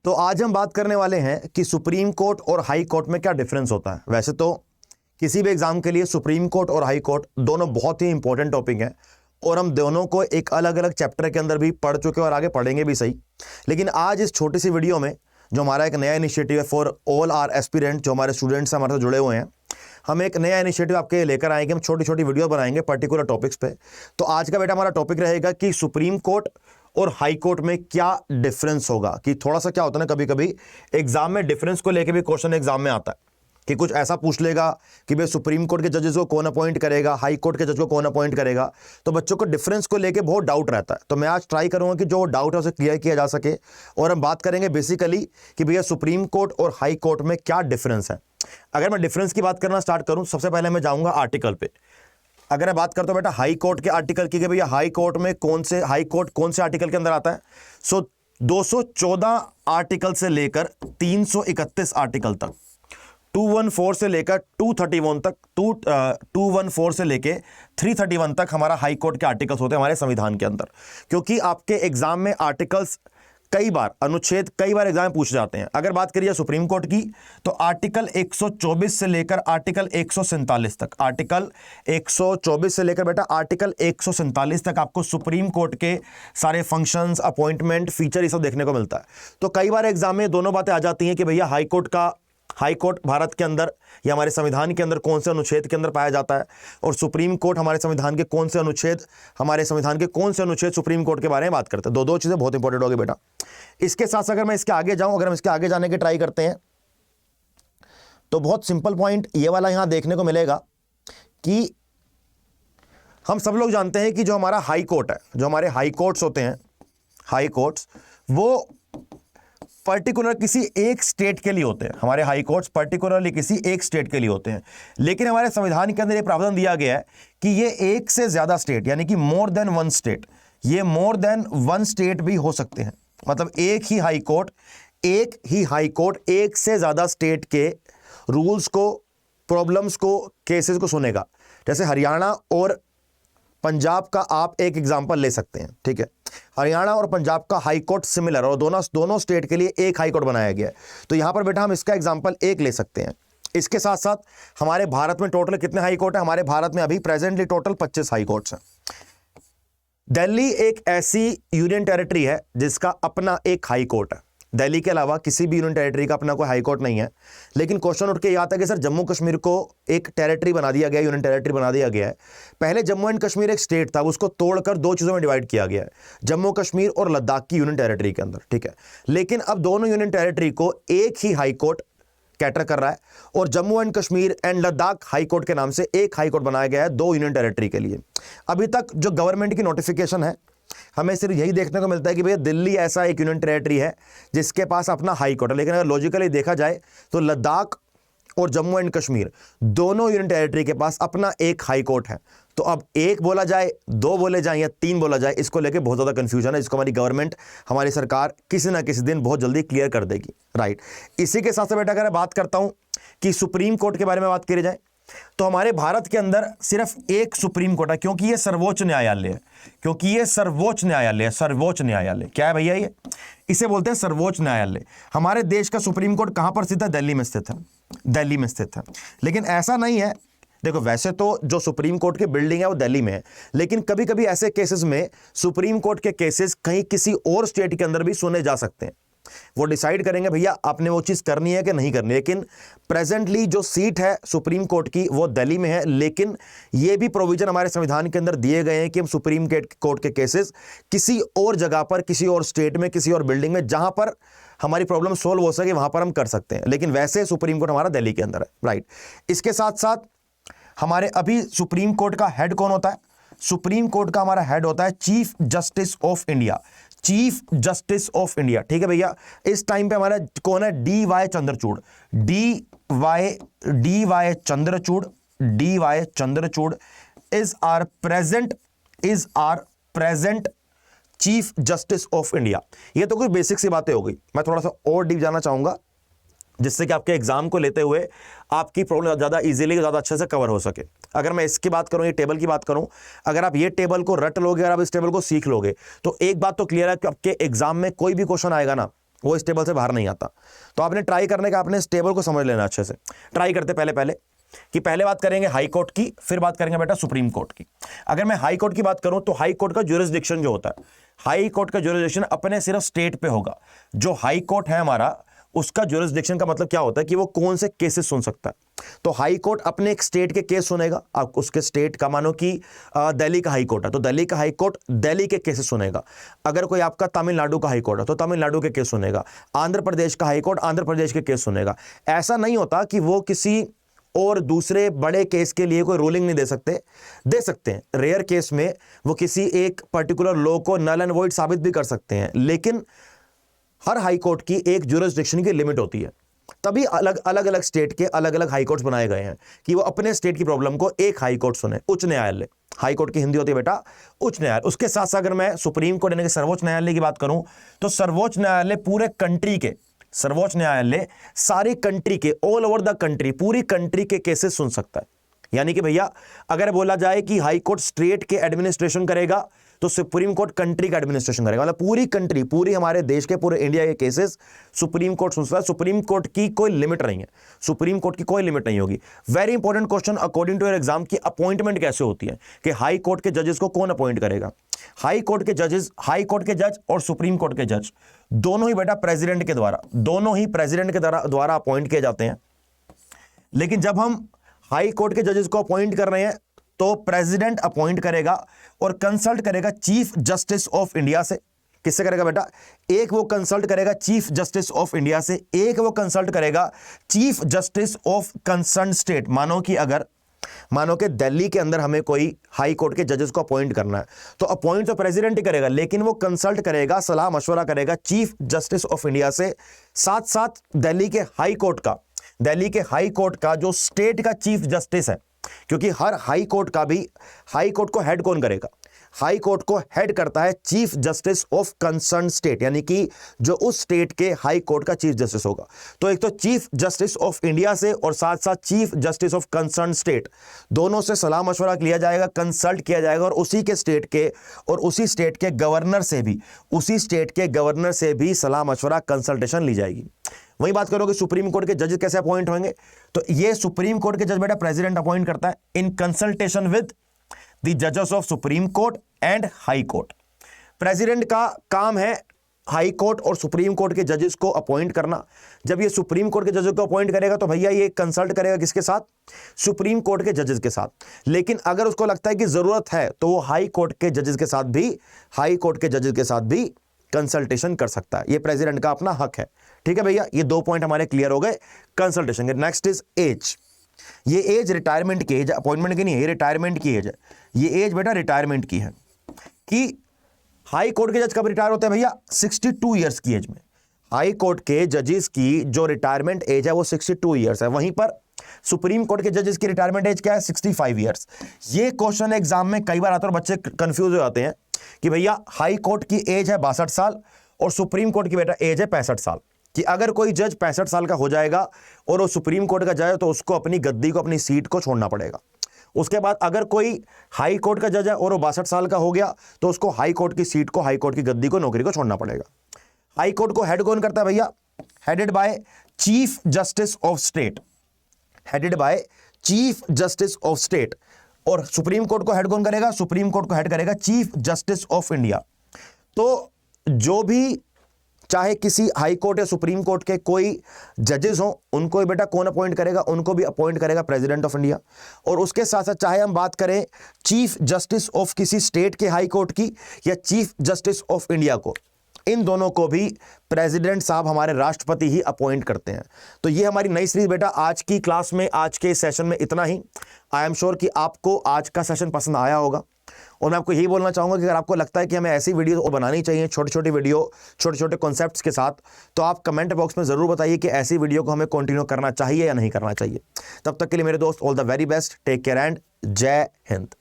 तो आज हम बात करने वाले हैं कि सुप्रीम कोर्ट और हाई कोर्ट में क्या डिफरेंस होता है। वैसे तो किसी भी एग्जाम के लिए सुप्रीम कोर्ट और हाई कोर्ट दोनों बहुत ही इंपॉर्टेंट टॉपिक हैं और हम दोनों को एक अलग अलग चैप्टर के अंदर भी पढ़ चुके हैं और आगे पढ़ेंगे भी सही। लेकिन आज इस छोटी सी वीडियो में जो हमारा एक नया इनिशिएटिव है फॉर ऑल आर एस्पिरेंट, जो हमारे स्टूडेंट्स हमारे साथ जुड़े हुए हैं, हम एक नया इनिशिएटिव आपके लेकर आएंगे। हम छोटी छोटी वीडियो बनाएंगे पर्टिकुलर टॉपिक्स पे। तो आज का बेटा हमारा टॉपिक रहेगा कि सुप्रीम कोर्ट और हाई कोर्ट में क्या डिफरेंस होगा। कि थोड़ा सा क्या होता है ना, कभी कभी एग्जाम में डिफरेंस को लेकर भी क्वेश्चन एग्जाम में आता है कि कुछ ऐसा पूछ लेगा कि भाई सुप्रीम कोर्ट के जजेस को कौन अपॉइंट करेगा, हाई कोर्ट के जज को कौन अपॉइंट करेगा। तो बच्चों को डिफरेंस को लेके बहुत डाउट रहता है। तो मैं आज ट्राई करूंगा कि जो डाउट है उसे क्लियर किया जा सके और हम बात करेंगे बेसिकली कि भैया सुप्रीम कोर्ट और हाई कोर्ट में क्या डिफरेंस है। अगर मैं डिफरेंस की बात करना स्टार्ट करूं, सबसे पहले मैं जाऊंगा आर्टिकल पे। अगर मैं बात करता हूं बेटा हाई कोर्ट के आर्टिकल की, भैया हाई कोर्ट में हाई कोर्ट कौन से आर्टिकल के अंदर आता है। 214 आर्टिकल से लेकर 331 आर्टिकल तक, 214 से लेकर 231 तक, 214 से लेकर 331 तक हमारा हाई कोर्ट के आर्टिकल्स होते हैं हमारे संविधान के अंदर। क्योंकि आपके एग्जाम में आर्टिकल्स कई बार, अनुच्छेद कई बार एग्जाम में पूछे जाते हैं। अगर बात करिए सुप्रीम कोर्ट की तो आर्टिकल 124 से लेकर आर्टिकल 147 तक, आर्टिकल 124 से लेकर बेटा आर्टिकल 147 तक आपको सुप्रीम कोर्ट के सारे फंक्शंस, अपॉइंटमेंट, फीचर ये सब देखने को मिलता है। तो कई बार एग्जाम में दोनों बातें आ जाती हैं कि भैया हाई कोर्ट भारत के अंदर या हमारे संविधान के अंदर कौन से अनुच्छेद के अंदर पाया जाता है और सुप्रीम कोर्ट हमारे संविधान के कौन से अनुच्छेद सुप्रीम कोर्ट के बारे में बात करते हैं। दो चीजें बहुत इंपॉर्टेंट होगी बेटा। इसके साथ अगर मैं इसके आगे जाऊं, अगर हम इसके आगे जाने की ट्राई करते हैं तो बहुत सिंपल पॉइंट ये वाला यहां देखने को मिलेगा कि हम सब लोग जानते हैं कि जो हमारा हाई कोर्ट है, जो हमारे हाई कोर्ट्स होते हैं, हाई कोर्ट्स वो पर्टिकुलर किसी एक स्टेट के लिए होते हैं। हमारे हाई कोर्ट्स पर्टिकुलरली किसी एक स्टेट के लिए होते हैं। लेकिन हमारे संविधान के अंदर ये प्रावधान दिया गया है कि ये एक से ज्यादा स्टेट, यानी कि मोर देन वन स्टेट, ये मोर देन वन स्टेट भी हो सकते हैं। मतलब एक ही हाई कोर्ट एक से ज्यादा स्टेट के रूल्स को, प्रॉब्लम्स को, केसेस को सुनेगा। जैसे हरियाणा और पंजाब का आप एक एग्जांपल ले सकते हैं, ठीक है। हरियाणा और पंजाब का हाई कोर्ट सिमिलर और दोनों स्टेट के लिए एक हाई कोर्ट बनाया गया है। तो यहां पर बेटा हम इसका एग्जांपल एक ले सकते हैं। इसके साथ साथ हमारे भारत में टोटल कितने हाई कोर्ट है? हमारे भारत में अभी प्रेजेंटली टोटल 25 हाई कोर्ट्स हैं। दिल्ली एक ऐसी यूनियन टेरिटरी है जिसका अपना एक हाई कोर्ट है। दिल्ली के अलावा किसी भी यूनियन टेरिटरी का अपना कोई हाई कोर्ट नहीं है। लेकिन क्वेश्चन उठ के ये आता है कि सर जम्मू कश्मीर को एक टेरिटरी बना दिया गया, यूनियन टेरिटरी बना दिया गया है। पहले जम्मू एंड कश्मीर एक स्टेट था, उसको तोड़कर दो चीजों में डिवाइड किया गया है, जम्मू कश्मीर और लद्दाख की यूनियन टेरिटरी के अंदर, ठीक है। लेकिन अब दोनों यूनियन टेरिटरी को एक ही हाई कोर्ट कैटर कर रहा है और Jammu and Kashmir and Ladakh high court के नाम से एक हाई कोर्ट बनाया गया है दो यूनियन टेरिटरी के लिए। अभी तक जो गवर्नमेंट की नोटिफिकेशन है, हमें सिर्फ यही देखने को मिलता है कि भैया दिल्ली ऐसा एक यूनियन टेरिटरी है जिसके पास अपना हाई कोर्ट है। लेकिन अगर लॉजिकली देखा जाए तो लद्दाख और जम्मू एंड कश्मीर दोनों यूनियन टेरिटरी के पास अपना एक हाई कोर्ट है। तो अब एक बोला जाए, दो बोले जाए या तीन बोला जाए, इसको लेके बहुत ज्यादा कंफ्यूजन है, जिसको हमारी गवर्नमेंट, हमारी सरकार किसी ना किसी दिन बहुत जल्दी क्लियर कर देगी, राइट। इसी के साथ साथ बेटा अगर बात करता हूं कि सुप्रीम कोर्ट के बारे में बात करी जाए तो हमारे भारत के अंदर सिर्फ एक सुप्रीम कोर्ट है, क्योंकि ये सर्वोच्च न्यायालय है। सर्वोच्च न्यायालय क्या है भैया? ये इसे बोलते हैं सर्वोच्च न्यायालय। हमारे देश का सुप्रीम कोर्ट कहां पर स्थित है? दिल्ली में स्थित है। लेकिन ऐसा नहीं है, देखो वैसे तो जो सुप्रीम कोर्ट की बिल्डिंग है वो दिल्ली में है, लेकिन कभी कभी ऐसे केसेस में सुप्रीम कोर्ट के केसेस कहीं किसी और स्टेट के अंदर भी सुने जा सकते हैं। वो डिसाइड करेंगे भैया आपने वो चीज करनी है कि नहीं करनी। लेकिन प्रेजेंटली जो सीट है सुप्रीम कोर्ट की वो दिल्ली में है। लेकिन ये भी प्रोविजन हमारे संविधान के अंदर दिए गए हैं कि हम सुप्रीम कोर्ट के केसेस किसी और जगह पर, किसी और स्टेट में, किसी और बिल्डिंग में, जहां पर हमारी प्रॉब्लम सोल्व हो सके वहां पर हम कर सकते हैं। लेकिन वैसे सुप्रीम कोर्ट हमारा दिल्ली के अंदर है, राइट। इसके साथ साथ हमारे अभी सुप्रीम कोर्ट का हेड कौन होता है? सुप्रीम कोर्ट का हमारा हेड होता है चीफ जस्टिस ऑफ इंडिया, ठीक है भैया। इस टाइम पे हमारा कौन है? D Y Chandrachud is our present chief justice of India. ये तो कुछ बेसिक सी बातें हो गई। मैं थोड़ा सा और डीप जाना चाहूंगा जिससे कि आपके एग्जाम को लेते हुए आपकी प्रॉब्लम ज़्यादा इजीली, ज़्यादा अच्छे से कवर हो सके। अगर मैं इसकी बात करूं, ये टेबल की बात करूं, अगर आप ये टेबल को रट लोगे, अगर आप इस टेबल को सीख लोगे, तो एक बात तो क्लियर है कि आपके एग्जाम में कोई भी क्वेश्चन आएगा ना, वो इस टेबल से बाहर नहीं आता। तो आपने ट्राई करने का, आपने इस टेबल को समझ लेना अच्छे से। ट्राई करते पहले कि पहले बात करेंगे हाई कोर्ट की, फिर बात करेंगे बेटा सुप्रीम कोर्ट की। अगर मैं हाई कोर्ट की बात करूं तो हाई कोर्ट का ज्यूरिसडिक्शन जो होता है, हाई कोर्ट का ज्यूरिसडिक्शन अपने सिर्फ स्टेट पे होगा। जो हाई कोर्ट है हमारा, उसका ज्यूरिसडिक्शन का मतलब क्या होता है कि वो कौन से केसेस सुन सकता है। तो हाई कोर्ट अपने एक स्टेट के केस सुनेगा। आप उसके स्टेट का मानो कि दिल्ली का हाई कोर्ट है तो दिल्ली का हाई कोर्ट दिल्ली के केसेस सुनेगा। अगर कोई आपका तमिलनाडु का हाई कोर्ट है तो तमिलनाडु के केस सुनेगा। आंध्र प्रदेश का हाई कोर्ट आंध्र प्रदेश के केस सुनेगा। ऐसा नहीं होता कि वो किसी और दूसरे बड़े केस के लिए कोई रूलिंग नहीं दे सकते हैं। रेयर केस में वो किसी एक पर्टिकुलर लॉ को नल एंड वॉइड साबित भी कर सकते हैं, लेकिन हर हाई कोर्ट की एक ज्यूरिसडिक्शन की लिमिट होती है। तभी अलग अलग स्टेट के अलग अलग हाई कोर्ट्स बनाए गए हैं कि वो अपने स्टेट की प्रॉब्लम को एक हाई कोर्ट सुने, उच्च न्यायालय। हाई कोर्ट की हिंदी होती है बेटा उच्च न्यायालय। उसके साथ साथ अगर मैं सुप्रीम कोर्ट यानी कि सर्वोच्च न्यायालय की बात करूं तो सर्वोच्च न्यायालय पूरे कंट्री के, सर्वोच्च न्यायालय सारी कंट्री के, ऑल ओवर द कंट्री, पूरी कंट्री के केसेस सुन सकता है। यानी कि भैया अगर बोला जाए कि हाई कोर्ट स्टेट के एडमिनिस्ट्रेशन करेगा तो सुप्रीम कोर्ट कंट्री का एडमिनिस्ट्रेशन करेगा। मतलब पूरी कंट्री, पूरी हमारे देश के, पूरे इंडिया के केसेस सुप्रीम कोर्ट सुनता है। सुप्रीम कोर्ट की कोई लिमिट नहीं है, सुप्रीम कोर्ट की कोई लिमिट नहीं होगी। Very important question according to your exam की अपॉइंटमेंट कैसे होती है, कि हाई कोर्ट के जजेस को कौन अपॉइंट करेगा। हाई कोर्ट के जज और सुप्रीम कोर्ट के जज दोनों ही बेटा प्रेसिडेंट के द्वारा अपॉइंट किए जाते हैं। लेकिन जब हम हाई कोर्ट के जजेस को अपॉइंट कर रहे हैं तो प्रेसिडेंट अपॉइंट करेगा और कंसल्ट करेगा चीफ जस्टिस ऑफ इंडिया से। किससे करेगा बेटा? एक वो कंसल्ट करेगा चीफ जस्टिस ऑफ इंडिया से, एक वो कंसल्ट करेगा chief justice of concern state. मानो कि दिल्ली के अंदर हमें कोई हाई कोर्ट के जजेस को अपॉइंट करना है तो अपॉइंट तो प्रेसिडेंट ही करेगा, लेकिन वो कंसल्ट करेगा, सलाह मशवरा करेगा चीफ जस्टिस ऑफ इंडिया से। साथ साथ दिल्ली के हाई कोर्ट का जो स्टेट का चीफ जस्टिस है, क्योंकि हर हाई कोर्ट को हेड कौन करेगा? हाई कोर्ट को हेड करता है chief justice of concern state, यानी कि जो उस स्टेट के हाई कोर्ट का चीफ जस्टिस होगा। तो एक तो चीफ जस्टिस ऑफ इंडिया से और साथ साथ chief justice of concern state, दोनों से सलाह मशवरा लिया जाएगा, कंसल्ट किया जाएगा और उसी स्टेट के गवर्नर से भी सलाह मशवरा कंसल्टेशन ली जाएगी। वही बात करोगे सुप्रीम कोर्ट के जजेस कैसे अपॉइंट होंगे, तो ये सुप्रीम कोर्ट के जज बेटा प्रेसिडेंट अपॉइंट करता है इन कंसल्टेशन विद द जजेस of supreme court and high court. President का काम है हाई कोर्ट और सुप्रीम कोर्ट के जजेस को अपॉइंट करना। जब ये सुप्रीम कोर्ट के जजेस को अपॉइंट करेगा तो भैया ये कंसल्ट करेगा किसके साथ? सुप्रीम कोर्ट के जजेस के साथ। लेकिन अगर उसको लगता है कि जरूरत है तो वो हाई कोर्ट के जजेस के साथ भी कंसल्टेशन कर सकता है। ये प्रेसिडेंट का अपना हक है। ठीक है भैया, ये 2 पॉइंट हमारे क्लियर हो गए कंसल्टेशन के। Next is age. ये एज रिटायरमेंट की एज, अपॉइंटमेंट की नहीं है, ये रिटायरमेंट की एज है। ये एज बेटा रिटायरमेंट की है कि हाई कोर्ट के जज कब रिटायर होते हैं भैया? 62 ईयर्स की एज में। हाई कोर्ट के जजेस की जो रिटायरमेंट एज है वो 62 ईयर्स है। वहीं पर सुप्रीम कोर्ट के जजेस की रिटायरमेंट एज क्या है? 65 ईयर्स। ये क्वेश्चन एग्जाम में कई बार आता है और बच्चे कंफ्यूज हो जाते हैं कि भैया हाई कोर्ट की एज है 62 साल और सुप्रीम कोर्ट की बेटा एज है 65 साल, कि अगर कोई जज 65 साल का हो जाएगा और वो सुप्रीम कोर्ट का जज है तो उसको अपनी गद्दी को, अपनी सीट को छोड़ना पड़ेगा। उसके बाद अगर कोई हाई कोर्ट का जज है और वो 62 साल का हो गया तो उसको हाई कोर्ट की सीट को, हाई कोर्ट की गद्दी को, नौकरी को छोड़ना पड़ेगा। हाई कोर्ट को हेड कौन करता है भैया? Headed by chief justice of state. और सुप्रीम कोर्ट को हेड कौन करेगा? सुप्रीम कोर्ट को हेड करेगा चीफ जस्टिस ऑफ इंडिया। तो जो भी चाहे किसी हाई कोर्ट या सुप्रीम कोर्ट के कोई जजेस हो, उनको बेटा कौन अपॉइंट करेगा? उनको भी अपॉइंट करेगा प्रेसिडेंट ऑफ इंडिया। और उसके साथ साथ चाहे हम बात करें चीफ जस्टिस ऑफ किसी स्टेट के हाई कोर्ट की या चीफ जस्टिस ऑफ इंडिया को, इन दोनों को भी प्रेसिडेंट साहब, हमारे राष्ट्रपति ही अपॉइंट करते हैं। तो ये हमारी नई सीरीज बेटा आज की क्लास में, आज के सेशन में इतना ही। आई एम श्योर कि आपको आज का सेशन पसंद आया होगा और मैं आपको यही बोलना चाहूँगा कि अगर आपको लगता है कि हमें ऐसी वीडियो और बनानी चाहिए, छोटे छोटे कॉन्सेप्ट्स के साथ, तो आप कमेंट बॉक्स में ज़रूर बताइए कि ऐसी वीडियो को हमें कंटिन्यू करना चाहिए या नहीं करना चाहिए। तब तक के लिए मेरे दोस्त, all the very best, take care and जय हिंद।